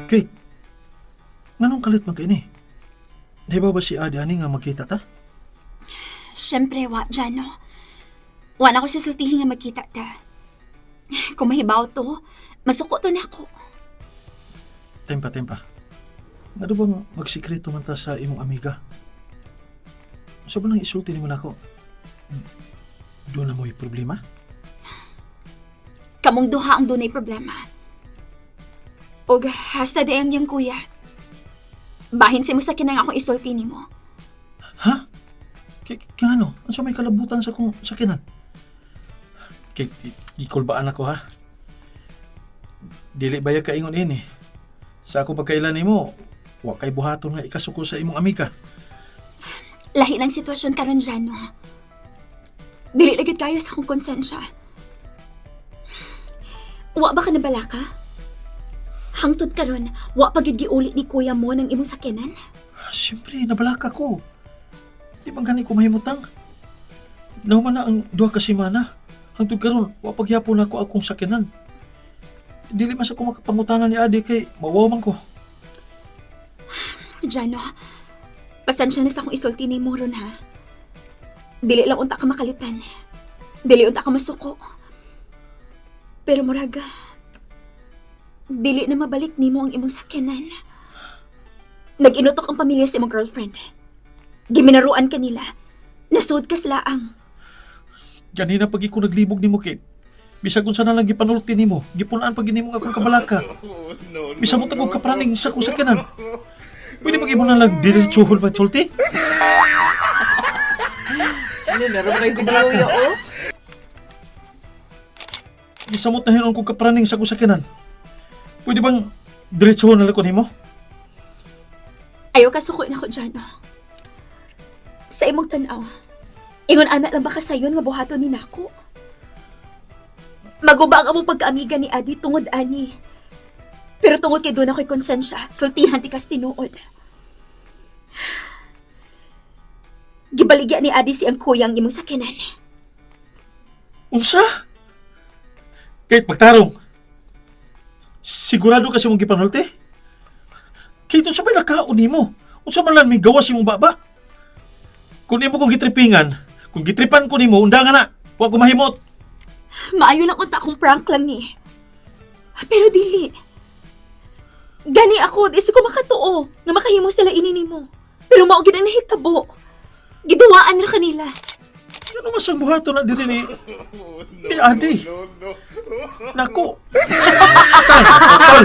Kate, nganong kalit man kaini? Di ba si Adi ani nga magkita ta? Siyempre, wa, Jano. Wa na ko sa sultihin nga magkita ta. Kung mahibaw to, masuko to na ako. Tempa. Ano bang magsikreto man ta sa imong amiga? Sa ba nang isulti ni mo na ako? Doon na mo'y problema? Kamong duha ang dunay problema. Og hasta di ang yang kuya. Bahin si mo sa kinang akong isulti ni mo. Ha? Kaya ano? Ano sa may kalabutan sa kong sakinan? Kaya ikulbaan ako ha? Dili ba ka ingon ini? Sa ako pagkailan ni mo, wa kay buhaton nga ikasuko sa imong amiga. Lahi ng sitwasyon karon Jano. Dili lagid kayo sa akong konsensya. Wa ba ka nabalaka? Hangtod karon, wa pa gid giuli ni kuya mo ng imong sakyanan? Siyempre, nabalaka ko. Di bang gani ko mahimutang? Nauman na ang 2 ka semana. Hangtod karon, wa pagyapon ako akong sakyanan. Dili mas ako makapangutanan ni Adi kay mawaman ko. Jano, pasensya na sa akong isulti ni mo ron ha. Dili lang unta ka makalitan. Dili unta ka masuko. Pero muraga, dili na mabalik nimo ang imong sakyanan. Nag-inutok ang pamilya sa imong girlfriend. Giminaruan ka nila. Nasud ka slaang. Ganina pag ko naglibog ni mo, Kate. Bisag kung saan lang gipanulti ni mo, gipunaan pag ni mo akong kabalaka. Bisa mo tagog kapraning sa kusakyanan. Pwede pag na lang diretsuhol pa sulti? Ano, naroon kayo binuyo, oh? Gisamot na hinon kong kapraning sa kusakyanan. Pwede bang diretsuhol na lang ko ni mo? Ayaw ka sukoy na ko, Jano. Sa imong tanaw, ingon anak lang ba ka sayon nga buhaton ni nako? Magubang ang mong pagkaamiga ni Adi tungod ani. Pero tungod kay doon ako'y konsensya, sultihan ti kas tinuod. Gibaligya ni Adi si ang kuyang imong sakyanan. Unsa? Kate, magtarong. Sigurado kasi mong gipanulti? Kate, unsa may nakaon ni mo? Unsa man lang may gawas imong baba? Kung imo kong gitripingan, kung gitripan ko ni mo, undangan na. Huwag ko mahimot. Maayo lang unta akong prank lang ni. Pero dili. Gani ako, di ko makatuo nga makahimo sila inini mo. Pero mao gid ang nahitabo. Giduwaan ra kanila. Ano mas ang buhato na diri ni Adi? Nako. Tol.